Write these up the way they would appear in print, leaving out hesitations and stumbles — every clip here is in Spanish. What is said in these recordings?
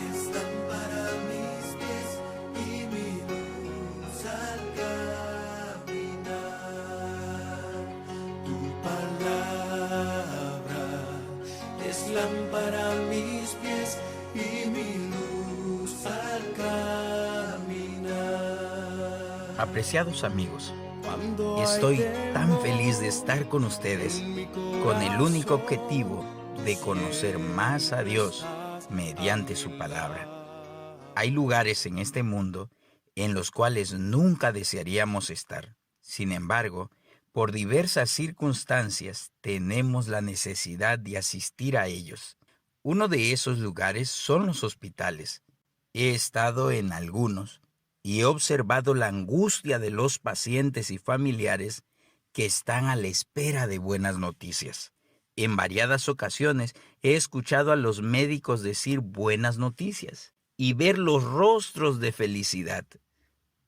es lámpara a mis pies y mi luz al caminar. Tu palabra es lámpara a mis pies y mi luz al caminar. Apreciados amigos, estoy tan feliz de estar con ustedes con el único objetivo de conocer más a Dios mediante su palabra. Hay lugares en este mundo en los cuales nunca desearíamos estar. Sin embargo, por diversas circunstancias tenemos la necesidad de asistir a ellos. Uno de esos lugares son los hospitales. He estado en algunos y he observado la angustia de los pacientes y familiares que están a la espera de buenas noticias. En variadas ocasiones he escuchado a los médicos decir buenas noticias y ver los rostros de felicidad.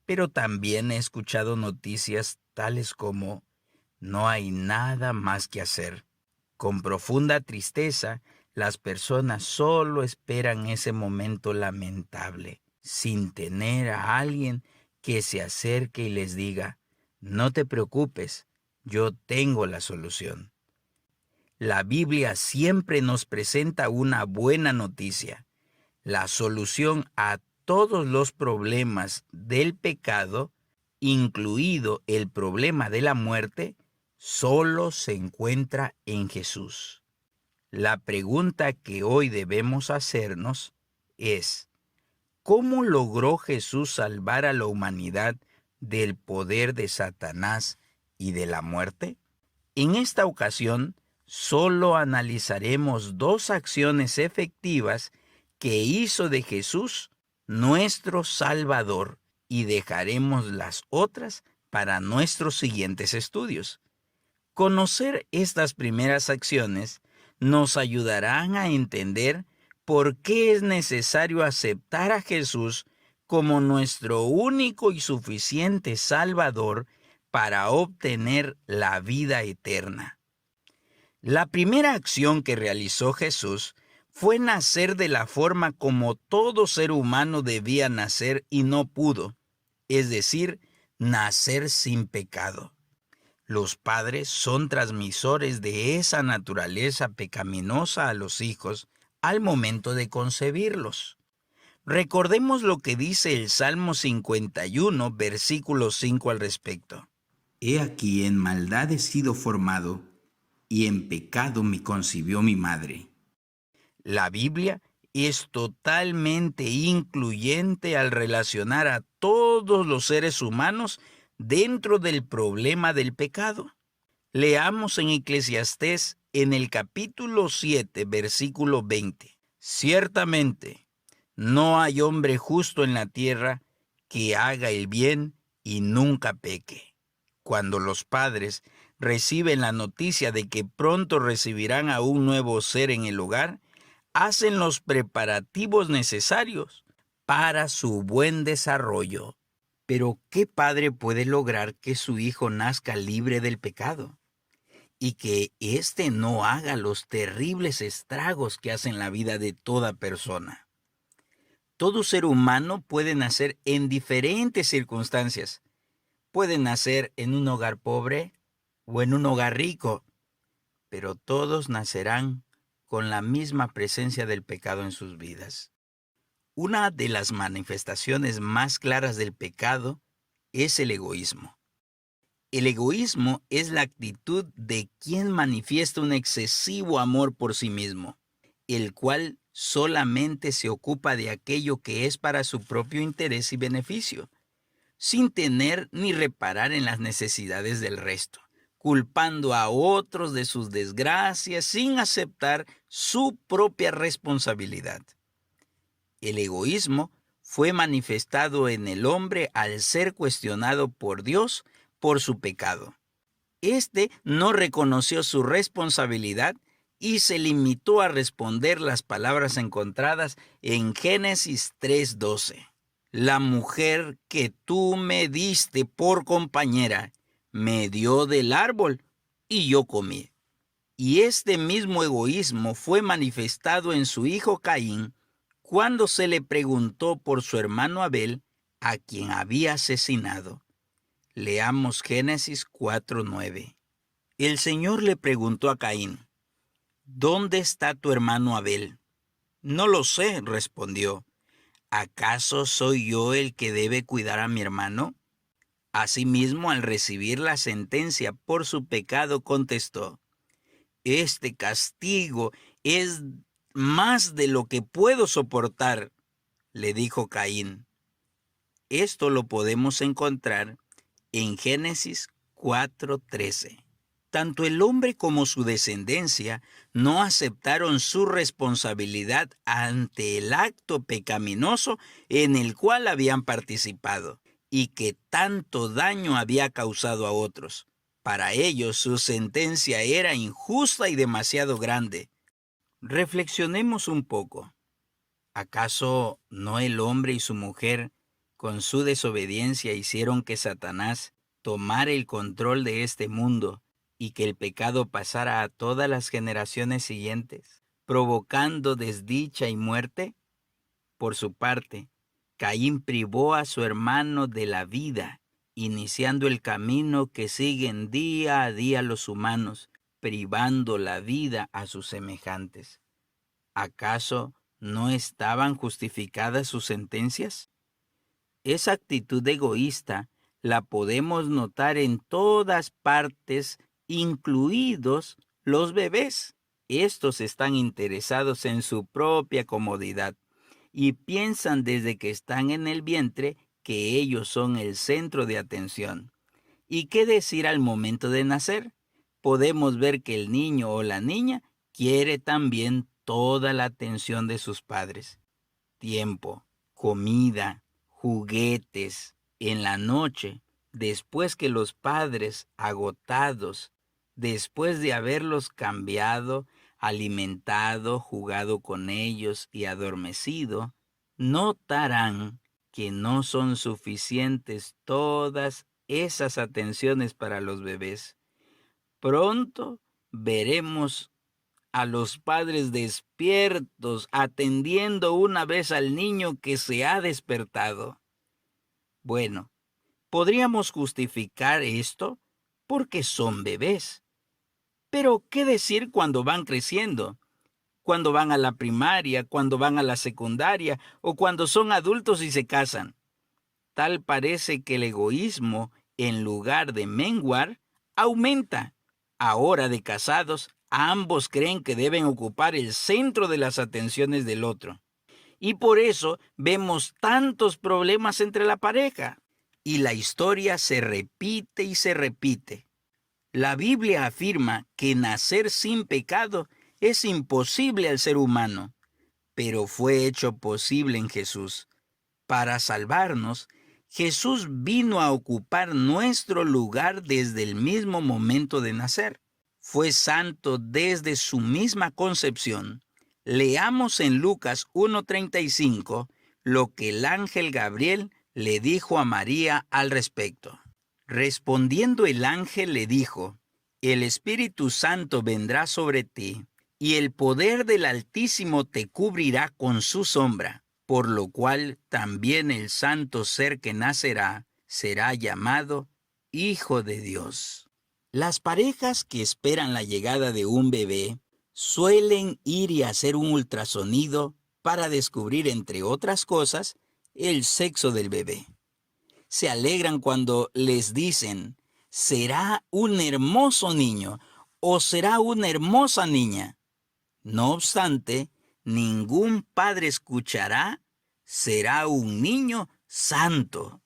Pero también he escuchado noticias tales como no hay nada más que hacer. Con profunda tristeza, las personas solo esperan ese momento lamentable, sin tener a alguien que se acerque y les diga, no te preocupes, yo tengo la solución. La Biblia siempre nos presenta una buena noticia. La solución a todos los problemas del pecado, incluido el problema de la muerte, solo se encuentra en Jesús. La pregunta que hoy debemos hacernos es, ¿cómo logró Jesús salvar a la humanidad del poder de Satanás y de la muerte? En esta ocasión, solo analizaremos dos acciones efectivas que hizo de Jesús nuestro Salvador y dejaremos las otras para nuestros siguientes estudios. Conocer estas primeras acciones nos ayudarán a entender por qué es necesario aceptar a Jesús como nuestro único y suficiente Salvador para obtener la vida eterna. La primera acción que realizó Jesús fue nacer de la forma como todo ser humano debía nacer y no pudo, es decir, nacer sin pecado. Los padres son transmisores de esa naturaleza pecaminosa a los hijos al momento de concebirlos. Recordemos lo que dice el Salmo 51, versículo 5 al respecto. He aquí en maldad he sido formado, y en pecado me concibió mi madre. La Biblia es totalmente incluyente al relacionar a todos los seres humanos dentro del problema del pecado. Leamos en Eclesiastés en el capítulo 7, versículo 20. Ciertamente, no hay hombre justo en la tierra que haga el bien y nunca peque. Cuando los padres reciben la noticia de que pronto recibirán a un nuevo ser en el hogar, hacen los preparativos necesarios para su buen desarrollo. Pero, ¿qué padre puede lograr que su hijo nazca libre del pecado? Y que éste no haga los terribles estragos que hacen la vida de toda persona. Todo ser humano puede nacer en diferentes circunstancias. Puede nacer en un hogar pobre o en un hogar rico, pero todos nacerán con la misma presencia del pecado en sus vidas. Una de las manifestaciones más claras del pecado es el egoísmo. El egoísmo es la actitud de quien manifiesta un excesivo amor por sí mismo, el cual solamente se ocupa de aquello que es para su propio interés y beneficio, sin tener ni reparar en las necesidades del resto, culpando a otros de sus desgracias sin aceptar su propia responsabilidad. El egoísmo fue manifestado en el hombre al ser cuestionado por Dios por su pecado. Este no reconoció su responsabilidad y se limitó a responder las palabras encontradas en Génesis 3:12. La mujer que tú me diste por compañera me dio del árbol y yo comí. Y este mismo egoísmo fue manifestado en su hijo Caín cuando se le preguntó por su hermano Abel, a quien había asesinado. Leamos Génesis 4:9. El Señor le preguntó a Caín, ¿dónde está tu hermano Abel? No lo sé, respondió. ¿Acaso soy yo el que debe cuidar a mi hermano? Asimismo, al recibir la sentencia por su pecado, contestó, este castigo es más de lo que puedo soportar, le dijo Caín. Esto lo podemos encontrar en Génesis 4:13. Tanto el hombre como su descendencia no aceptaron su responsabilidad ante el acto pecaminoso en el cual habían participado y que tanto daño había causado a otros. Para ellos su sentencia era injusta y demasiado grande. Reflexionemos un poco. ¿Acaso no el hombre y su mujer, con su desobediencia, hicieron que Satanás tomara el control de este mundo y que el pecado pasara a todas las generaciones siguientes, provocando desdicha y muerte? Por su parte, Caín privó a su hermano de la vida, iniciando el camino que siguen día a día los humanos, privando la vida a sus semejantes. ¿Acaso no estaban justificadas sus sentencias? Esa actitud egoísta la podemos notar en todas partes, incluidos los bebés. Estos están interesados en su propia comodidad y piensan desde que están en el vientre que ellos son el centro de atención. ¿Y qué decir al momento de nacer? Podemos ver que el niño o la niña quiere también toda la atención de sus padres. Tiempo, comida, juguetes. En la noche, después que los padres, agotados, después de haberlos cambiado, alimentado, jugado con ellos y adormecido, notarán que no son suficientes todas esas atenciones para los bebés. Pronto veremos a los padres despiertos atendiendo una vez al niño que se ha despertado. Bueno, podríamos justificar esto porque son bebés. Pero, ¿qué decir cuando van creciendo? Cuando van a la primaria, cuando van a la secundaria o cuando son adultos y se casan. Tal parece que el egoísmo, en lugar de menguar, aumenta. Ahora de casados, ambos creen que deben ocupar el centro de las atenciones del otro. Y por eso vemos tantos problemas entre la pareja. Y la historia se repite y se repite. La Biblia afirma que nacer sin pecado es imposible al ser humano, pero fue hecho posible en Jesús. Para salvarnos, Jesús vino a ocupar nuestro lugar desde el mismo momento de nacer. Fue santo desde su misma concepción. Leamos en Lucas 1:35 lo que el ángel Gabriel le dijo a María al respecto. Respondiendo el ángel le dijo, el Espíritu Santo vendrá sobre ti, y el poder del Altísimo te cubrirá con su sombra, por lo cual también el santo ser que nacerá será llamado Hijo de Dios. Las parejas que esperan la llegada de un bebé suelen ir y hacer un ultrasonido para descubrir, entre otras cosas, el sexo del bebé. Se alegran cuando les dicen, será un hermoso niño o será una hermosa niña. No obstante, ningún padre escuchará, será un niño santo.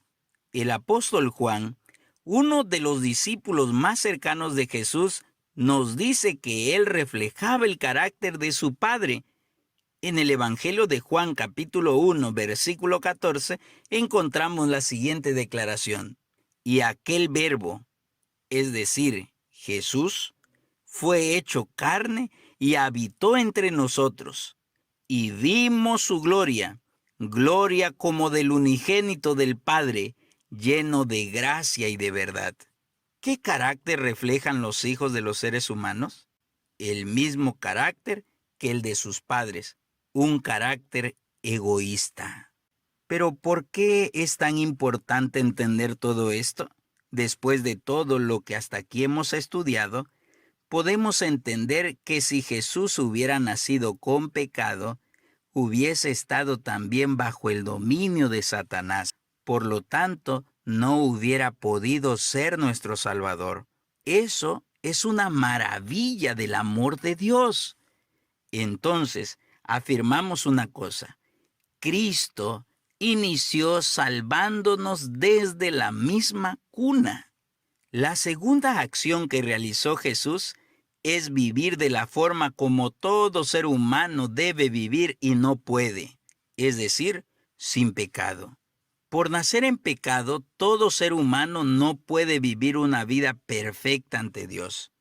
El apóstol Juan, uno de los discípulos más cercanos de Jesús, nos dice que él reflejaba el carácter de su padre. En el Evangelio de Juan, capítulo 1, versículo 14, encontramos la siguiente declaración. Y aquel verbo, es decir, Jesús, fue hecho carne y habitó entre nosotros. Y vimos su gloria, gloria como del unigénito del Padre, lleno de gracia y de verdad. ¿Qué carácter reflejan los hijos de los seres humanos? el mismo carácter que el de sus padres, un carácter egoísta. Pero ¿por qué es tan importante entender todo esto? Después de todo lo que hasta aquí hemos estudiado, podemos entender que si Jesús hubiera nacido con pecado, hubiese estado también bajo el dominio de Satanás. Por lo tanto, no hubiera podido ser nuestro Salvador. Eso es una maravilla del amor de Dios. Entonces, afirmamos una cosa. Cristo inició salvándonos desde la misma cuna. La segunda acción que realizó Jesús es vivir de la forma como todo ser humano debe vivir y no puede, es decir, sin pecado. Por nacer en pecado, todo ser humano no puede vivir una vida perfecta ante Dios.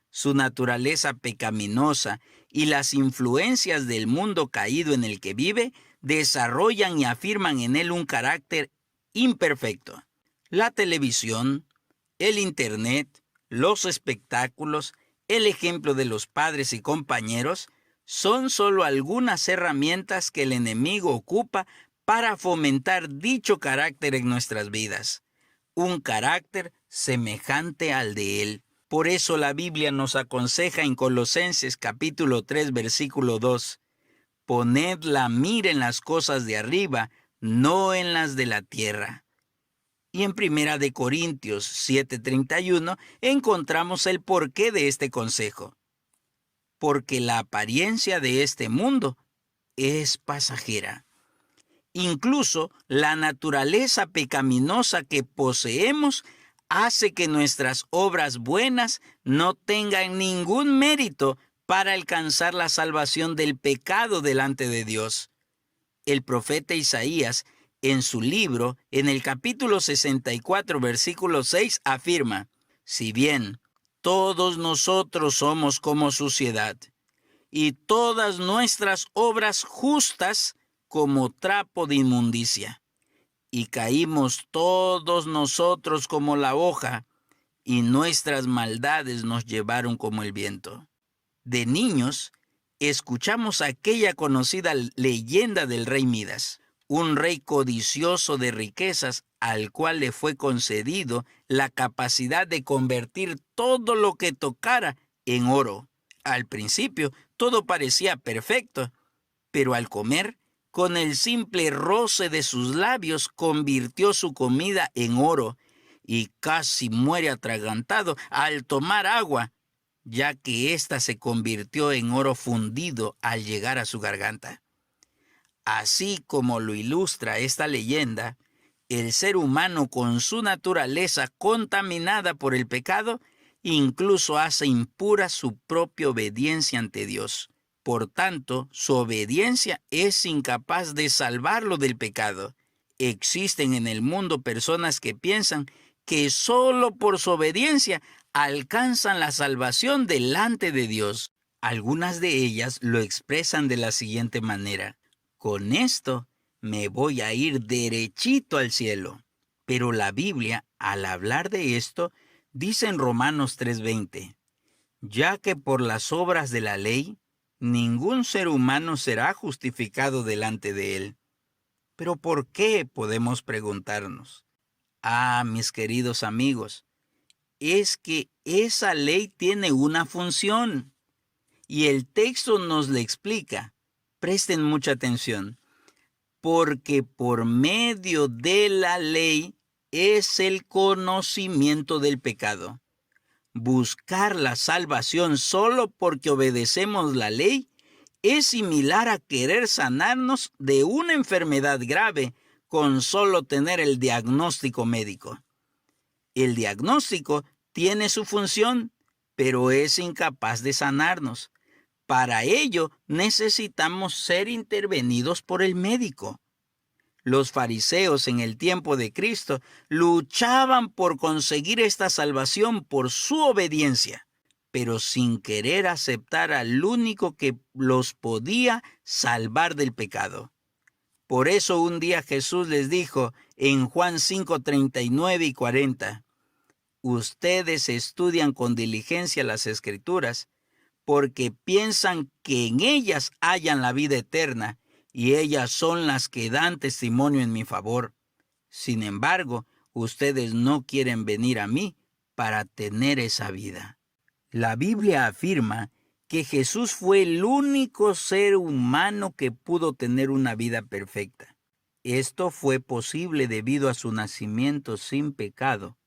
Su naturaleza pecaminosa y las influencias del mundo caído en el que vive desarrollan y afirman en él un carácter imperfecto. La televisión, el internet, los espectáculos, el ejemplo de los padres y compañeros son solo algunas herramientas que el enemigo ocupa para fomentar dicho carácter en nuestras vidas. Un carácter semejante al de él. Por eso la Biblia nos aconseja en Colosenses capítulo 3, versículo 2, poned la mira en las cosas de arriba, no en las de la tierra. Y en Primera de Corintios 7:31 encontramos el porqué de este consejo. Porque la apariencia de este mundo es pasajera. Incluso la naturaleza pecaminosa que poseemos hace que nuestras obras buenas no tengan ningún mérito para alcanzar la salvación del pecado delante de Dios. El profeta Isaías, en su libro, en el capítulo 64, versículo 6, afirma, si bien todos nosotros somos como suciedad, y todas nuestras obras justas como trapo de inmundicia, y caímos todos nosotros como la hoja, y nuestras maldades nos llevaron como el viento. De niños, escuchamos aquella conocida leyenda del rey Midas, un rey codicioso de riquezas al cual le fue concedido la capacidad de convertir todo lo que tocara en oro. Al principio, todo parecía perfecto, pero al comer, con el simple roce de sus labios, convirtió su comida en oro y casi muere atragantado al tomar agua, ya que ésta se convirtió en oro fundido al llegar a su garganta. Así como lo ilustra esta leyenda, el ser humano con su naturaleza contaminada por el pecado, incluso hace impura su propia obediencia ante Dios. Por tanto, su obediencia es incapaz de salvarlo del pecado. Existen en el mundo personas que piensan que solo por su obediencia alcanzan la salvación delante de Dios. Algunas de ellas lo expresan de la siguiente manera: con esto me voy a ir derechito al cielo. Pero la Biblia, al hablar de esto, dice en Romanos 3:20, ya que por las obras de la ley, ningún ser humano será justificado delante de él. ¿Pero por qué? Podemos preguntarnos. Mis queridos amigos, es que esa ley tiene una función. Y el texto nos la explica. Presten mucha atención. Porque por medio de la ley es el conocimiento del pecado. Buscar la salvación solo porque obedecemos la ley es similar a querer sanarnos de una enfermedad grave con solo tener el diagnóstico médico. El diagnóstico tiene su función, pero es incapaz de sanarnos. Para ello necesitamos ser intervenidos por el médico. Los fariseos en el tiempo de Cristo luchaban por conseguir esta salvación por su obediencia, pero sin querer aceptar al único que los podía salvar del pecado. Por eso un día Jesús les dijo en Juan 5:39 y 40, ustedes estudian con diligencia las Escrituras, porque piensan que en ellas hallan la vida eterna, y ellas son las que dan testimonio en mi favor. Sin embargo, ustedes no quieren venir a mí para tener esa vida. La Biblia afirma que Jesús fue el único ser humano que pudo tener una vida perfecta. Esto fue posible debido a su nacimiento sin pecado,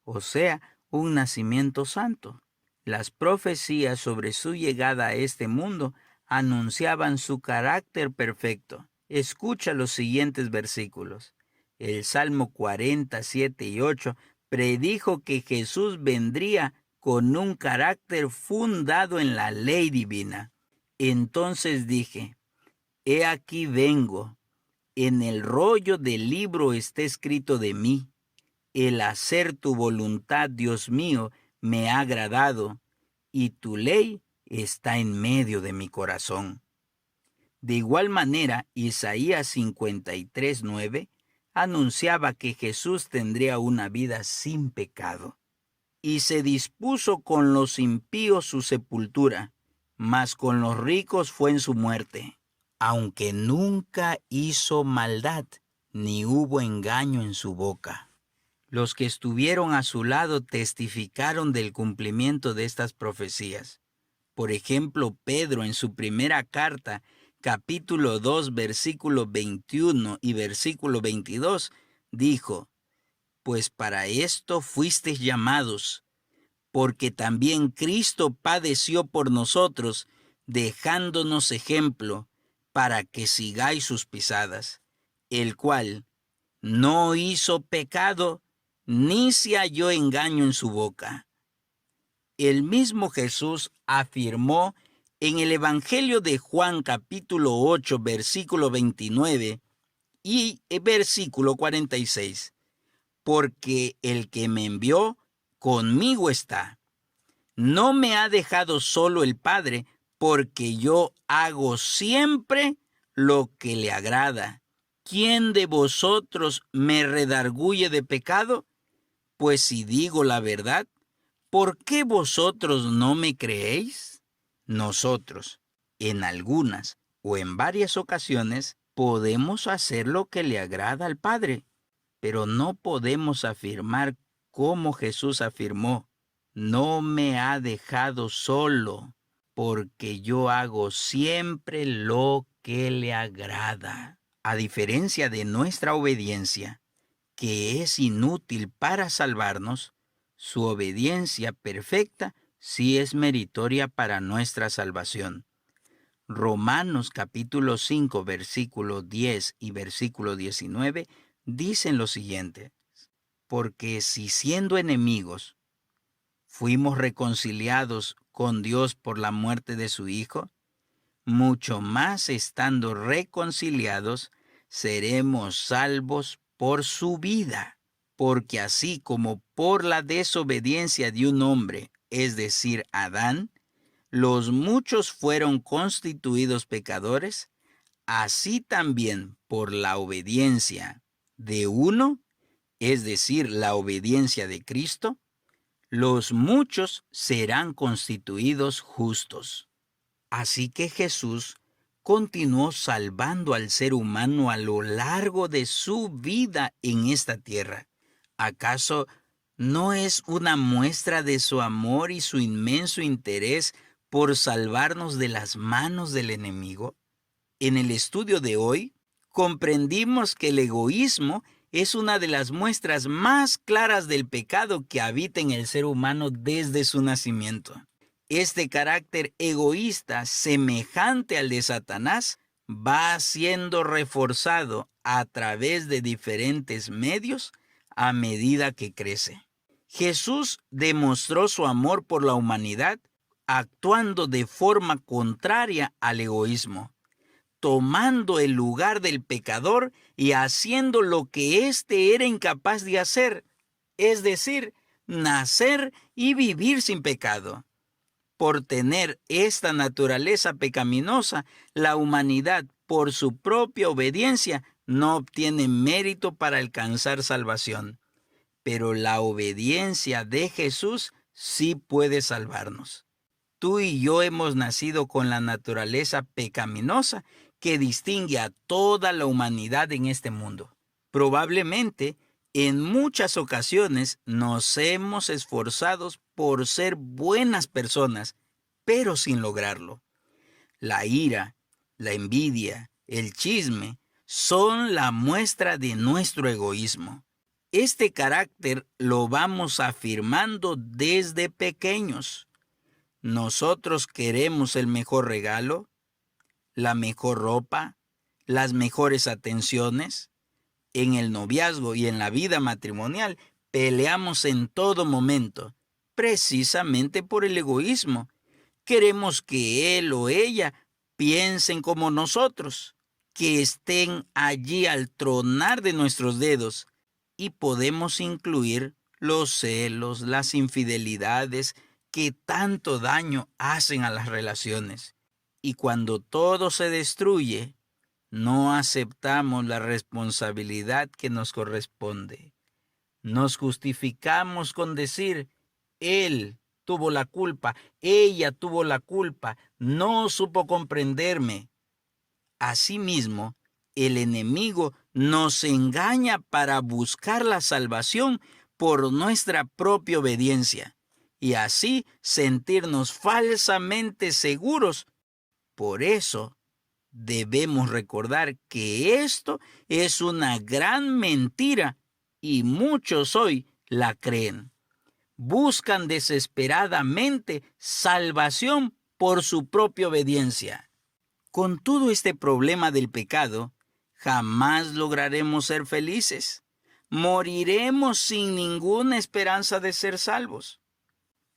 o sea, un nacimiento santo. Las profecías sobre su llegada a este mundo anunciaban su carácter perfecto. Escucha los siguientes versículos. El Salmo 47 y 8 predijo que Jesús vendría con un carácter fundado en la ley divina. Entonces dije, he aquí vengo, en el rollo del libro está escrito de mí. El hacer tu voluntad, Dios mío, me ha agradado, y tu ley está en medio de mi corazón. De igual manera, Isaías 53:9 anunciaba que Jesús tendría una vida sin pecado. Y se dispuso con los impíos su sepultura, mas con los ricos fue en su muerte, aunque nunca hizo maldad, ni hubo engaño en su boca. Los que estuvieron a su lado testificaron del cumplimiento de estas profecías. Por ejemplo, Pedro en su primera carta, capítulo 2, versículo 21 y versículo 22, dijo, pues para esto fuisteis llamados, porque también Cristo padeció por nosotros, dejándonos ejemplo, para que sigáis sus pisadas, el cual no hizo pecado, ni se halló engaño en su boca. El mismo Jesús afirmó en el Evangelio de Juan capítulo 8, versículo 29 y versículo 46, porque el que me envió conmigo está. No me ha dejado solo el Padre, porque yo hago siempre lo que le agrada. ¿Quién de vosotros me redarguye de pecado? Pues si digo la verdad, ¿por qué vosotros no me creéis? Nosotros, en algunas o en varias ocasiones, podemos hacer lo que le agrada al Padre, pero no podemos afirmar como Jesús afirmó, no me ha dejado solo, porque yo hago siempre lo que le agrada. A diferencia de nuestra obediencia, que es inútil para salvarnos, su obediencia perfecta sí es meritoria para nuestra salvación. Romanos capítulo 5, versículo 10 y versículo 19 dicen lo siguiente, porque si siendo enemigos fuimos reconciliados con Dios por la muerte de su Hijo, mucho más estando reconciliados, seremos salvos por su vida. Porque así como por la desobediencia de un hombre, es decir, Adán, los muchos fueron constituidos pecadores, así también por la obediencia de uno, es decir, la obediencia de Cristo, los muchos serán constituidos justos. Así que Jesús continuó salvando al ser humano a lo largo de su vida en esta tierra. ¿Acaso no es una muestra de su amor y su inmenso interés por salvarnos de las manos del enemigo? En el estudio de hoy, comprendimos que el egoísmo es una de las muestras más claras del pecado que habita en el ser humano desde su nacimiento. Este carácter egoísta, semejante al de Satanás, va siendo reforzado a través de diferentes medios a medida que crece. Jesús demostró su amor por la humanidad actuando de forma contraria al egoísmo, tomando el lugar del pecador y haciendo lo que éste era incapaz de hacer, es decir, nacer y vivir sin pecado. Por tener esta naturaleza pecaminosa, la humanidad, por su propia obediencia, no obtiene mérito para alcanzar salvación. Pero la obediencia de Jesús sí puede salvarnos. Tú y yo hemos nacido con la naturaleza pecaminosa que distingue a toda la humanidad en este mundo. Probablemente, en muchas ocasiones nos hemos esforzado por ser buenas personas, pero sin lograrlo. La ira, la envidia, el chisme son la muestra de nuestro egoísmo. Este carácter lo vamos afirmando desde pequeños. Nosotros queremos el mejor regalo, la mejor ropa, las mejores atenciones. En el noviazgo y en la vida matrimonial peleamos en todo momento, precisamente por el egoísmo. Queremos que él o ella piensen como nosotros, que estén allí al tronar de nuestros dedos, y podemos incluir los celos, las infidelidades que tanto daño hacen a las relaciones. Y cuando todo se destruye, no aceptamos la responsabilidad que nos corresponde. Nos justificamos con decir, él tuvo la culpa, ella tuvo la culpa, no supo comprenderme. Asimismo, el enemigo nos engaña para buscar la salvación por nuestra propia obediencia y así sentirnos falsamente seguros. Por eso, debemos recordar que esto es una gran mentira y muchos hoy la creen. Buscan desesperadamente salvación por su propia obediencia. Con todo este problema del pecado, jamás lograremos ser felices. Moriremos sin ninguna esperanza de ser salvos.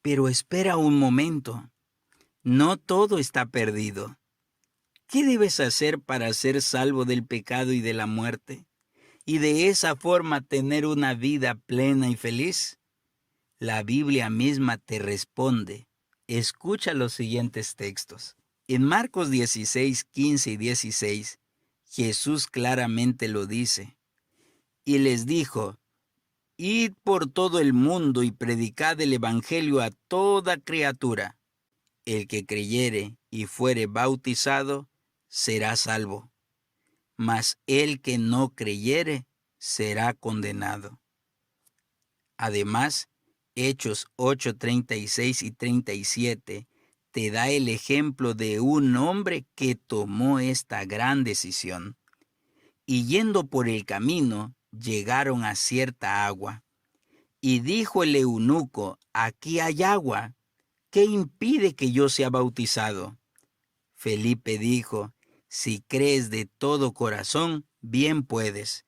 Pero espera un momento. No todo está perdido. ¿Qué debes hacer para ser salvo del pecado y de la muerte? Y de esa forma tener una vida plena y feliz. La Biblia misma te responde. Escucha los siguientes textos. En Marcos 16, 15 y 16, Jesús claramente lo dice. Y les dijo, id por todo el mundo y predicad el evangelio a toda criatura. El que creyere y fuere bautizado, será salvo. Mas el que no creyere, será condenado. Además, Hechos 8, 36 y 37 te da el ejemplo de un hombre que tomó esta gran decisión. Y yendo por el camino, llegaron a cierta agua. Y dijo el eunuco, aquí hay agua, ¿qué impide que yo sea bautizado? Felipe dijo, si crees de todo corazón, bien puedes.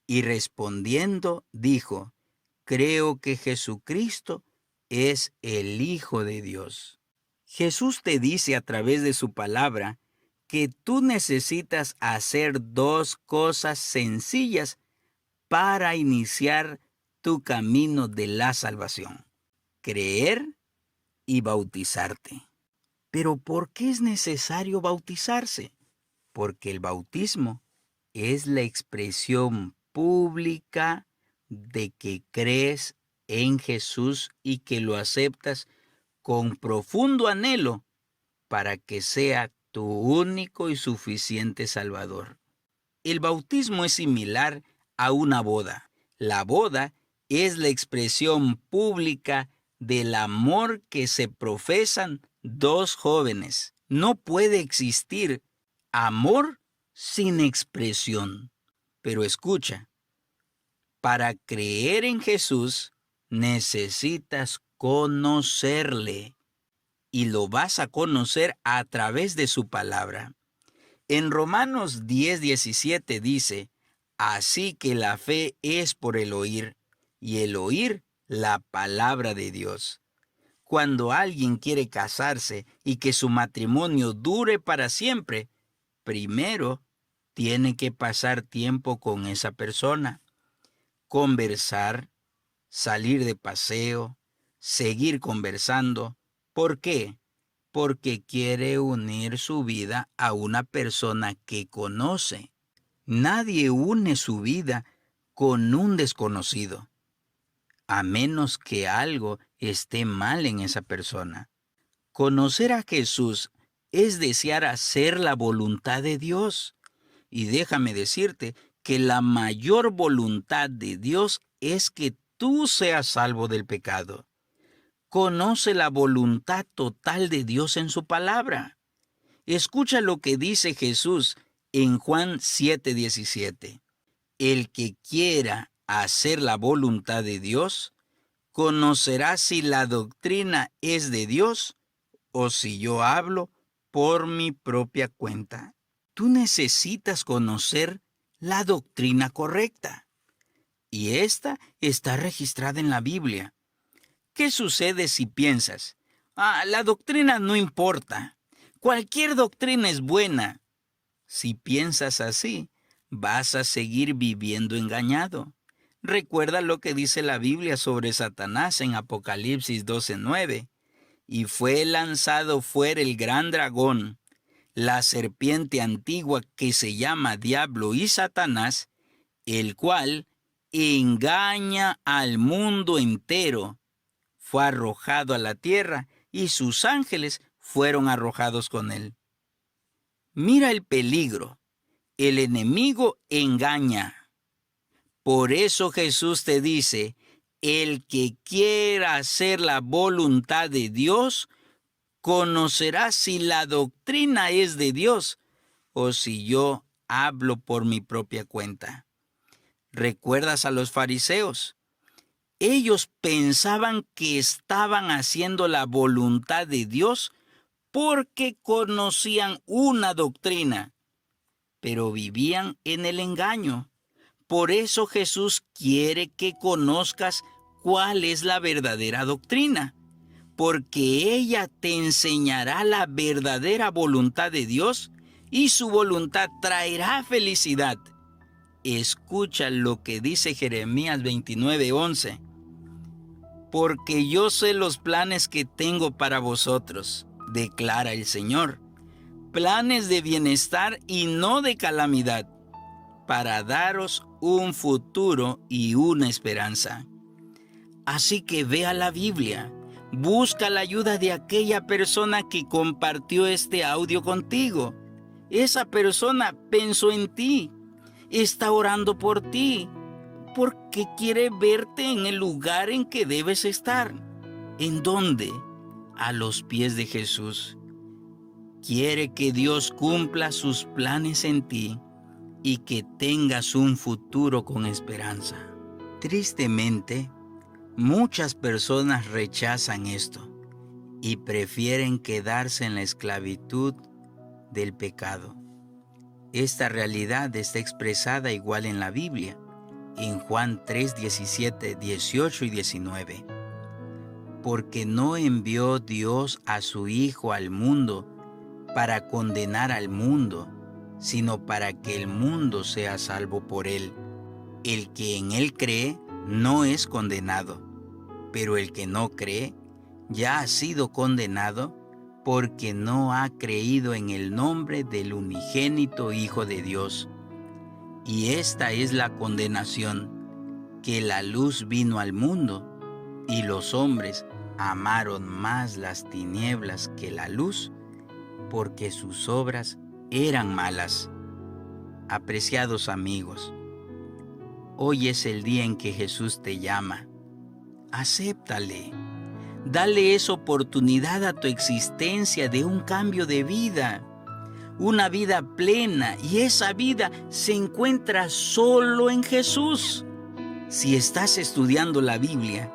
Y respondiendo, dijo, creo que Jesucristo es el Hijo de Dios. Jesús te dice a través de su palabra que tú necesitas hacer dos cosas sencillas para iniciar tu camino de la salvación: creer y bautizarte. Pero ¿por qué es necesario bautizarse? Porque el bautismo es la expresión pública de que crees en Jesús y que lo aceptas con profundo anhelo para que sea tu único y suficiente Salvador. El bautismo es similar a una boda. La boda es la expresión pública del amor que se profesan dos jóvenes. No puede existir amor sin expresión. Pero escucha, para creer en Jesús necesitas conocerle y lo vas a conocer a través de su palabra. En Romanos 10:17 dice, así que la fe es por el oír, y el oír la palabra de Dios. Cuando alguien quiere casarse y que su matrimonio dure para siempre, primero tiene que pasar tiempo con esa persona, conversar, salir de paseo, seguir conversando. ¿Por qué? Porque quiere unir su vida a una persona que conoce. Nadie une su vida con un desconocido, a menos que algo esté mal en esa persona. Conocer a Jesús es desear hacer la voluntad de Dios. Y déjame decirte que la mayor voluntad de Dios es que tú seas salvo del pecado. Conoce la voluntad total de Dios en su palabra. Escucha lo que dice Jesús en Juan 7:17. El que quiera hacer la voluntad de Dios, conocerá si la doctrina es de Dios o si yo hablo por mi propia cuenta. Tú necesitas conocer la doctrina correcta. Y esta está registrada en la Biblia. ¿Qué sucede si piensas, la doctrina no importa, cualquier doctrina es buena? Si piensas así, vas a seguir viviendo engañado. Recuerda lo que dice la Biblia sobre Satanás en Apocalipsis 12:9. Y fue lanzado fuera el gran dragón, la serpiente antigua que se llama Diablo y Satanás, el cual engaña al mundo entero. Fue arrojado a la tierra y sus ángeles fueron arrojados con él. Mira el peligro. El enemigo engaña. Por eso Jesús te dice, el que quiera hacer la voluntad de Dios, conocerá si la doctrina es de Dios o si yo hablo por mi propia cuenta. ¿Recuerdas a los fariseos? Ellos pensaban que estaban haciendo la voluntad de Dios porque conocían una doctrina, pero vivían en el engaño. Por eso Jesús quiere que conozcas cuál es la verdadera doctrina, porque ella te enseñará la verdadera voluntad de Dios y su voluntad traerá felicidad. Escucha lo que dice Jeremías 29:11. Porque yo sé los planes que tengo para vosotros, declara el Señor, planes de bienestar y no de calamidad, para daros un futuro y una esperanza. Así que ve a la Biblia, busca la ayuda de aquella persona que compartió este audio contigo. Esa persona pensó en ti, está orando por ti, porque quiere verte en el lugar en que debes estar. ¿En dónde? A los pies de Jesús. Quiere que Dios cumpla sus planes en ti y que tengas un futuro con esperanza. Tristemente, muchas personas rechazan esto y prefieren quedarse en la esclavitud del pecado. Esta realidad está expresada igual en la Biblia, en Juan 3:17, 18 y 19. Porque no envió Dios a su Hijo al mundo para condenar al mundo, sino para que el mundo sea salvo por él. El que en él cree no es condenado, pero el que no cree ya ha sido condenado porque no ha creído en el nombre del unigénito Hijo de Dios. Y esta es la condenación, que la luz vino al mundo, y los hombres amaron más las tinieblas que la luz, porque sus obras eran malas. Apreciados amigos, hoy es el día en que Jesús te llama. Acéptale. Dale esa oportunidad a tu existencia de un cambio de vida. Una vida plena, y esa vida se encuentra solo en Jesús. Si estás estudiando la Biblia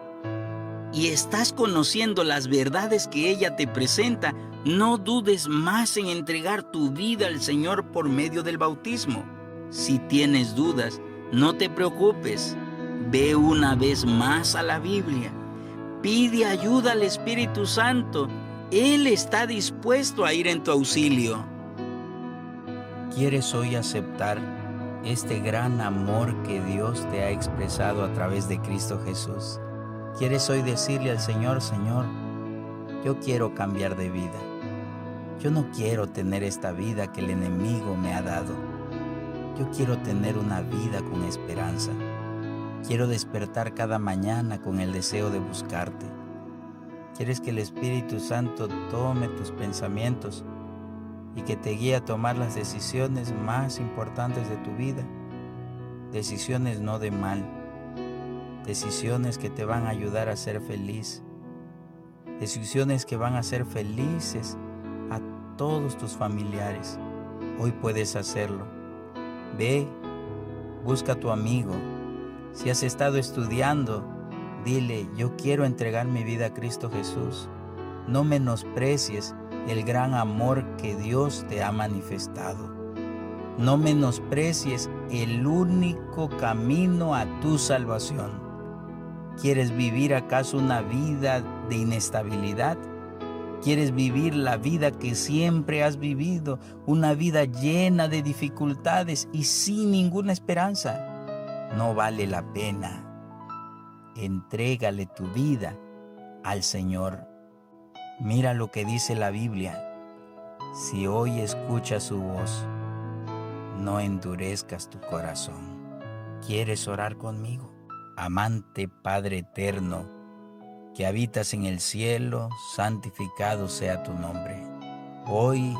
y estás conociendo las verdades que ella te presenta, no dudes más en entregar tu vida al Señor por medio del bautismo. Si tienes dudas, no te preocupes. Ve una vez más a la Biblia. Pide ayuda al Espíritu Santo. Él está dispuesto a ir en tu auxilio. ¿Quieres hoy aceptar este gran amor que Dios te ha expresado a través de Cristo Jesús? ¿Quieres hoy decirle al Señor, Señor, yo quiero cambiar de vida? Yo no quiero tener esta vida que el enemigo me ha dado. Yo quiero tener una vida con esperanza. Quiero despertar cada mañana con el deseo de buscarte. Quieres que el Espíritu Santo tome tus pensamientos y que te guíe a tomar las decisiones más importantes de tu vida. Decisiones no de mal, decisiones que te van a ayudar a ser feliz, decisiones que van a hacer felices a todos tus familiares. Hoy puedes hacerlo. Ve, busca a tu amigo. Si has estado estudiando, dile: yo quiero entregar mi vida a Cristo Jesús. No menosprecies el gran amor que Dios te ha manifestado. No menosprecies el único camino a tu salvación. ¿Quieres vivir acaso una vida de inestabilidad? ¿Quieres vivir la vida que siempre has vivido? Una vida llena de dificultades y sin ninguna esperanza. No vale la pena. Entrégale tu vida al Señor. Mira lo que dice la Biblia. Si hoy escuchas su voz, no endurezcas tu corazón. ¿Quieres orar conmigo? Amante Padre eterno, que habitas en el cielo, santificado sea tu nombre. Hoy,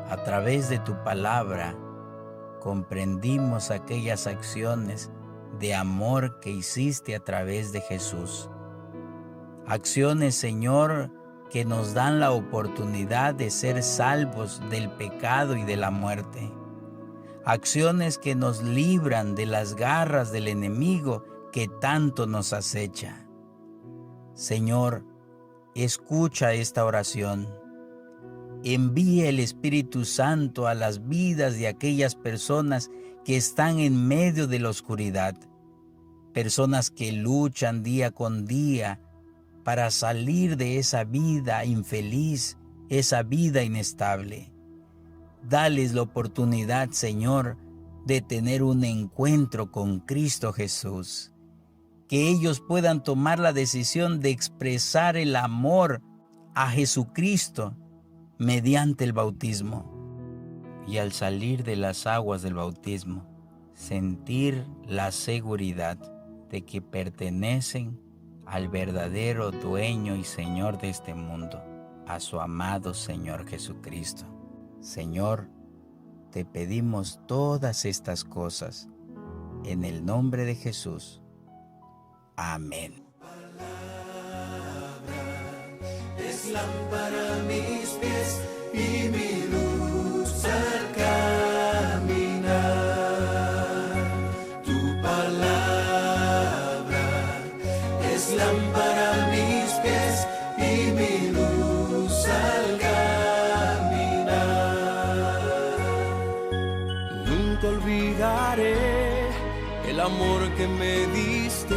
a través de tu palabra, comprendimos aquellas acciones de amor que hiciste a través de Jesús. Acciones, Señor, que nos dan la oportunidad de ser salvos del pecado y de la muerte. Acciones que nos libran de las garras del enemigo que tanto nos acecha. Señor, escucha esta oración. Envía el Espíritu Santo a las vidas de aquellas personas que están en medio de la oscuridad, personas que luchan día con día para salir de esa vida infeliz, esa vida inestable. Dales la oportunidad, Señor, de tener un encuentro con Cristo Jesús. Que ellos puedan tomar la decisión de expresar el amor a Jesucristo mediante el bautismo. Y al salir de las aguas del bautismo, sentir la seguridad de que pertenecen al verdadero dueño y Señor de este mundo, a su amado Señor Jesucristo. Señor, te pedimos todas estas cosas en el nombre de Jesús. Amén. Es lámpara a mis pies y mi luz al caminar. Tu palabra es lámpara a mis pies y mi luz al caminar. Nunca olvidaré el amor que me diste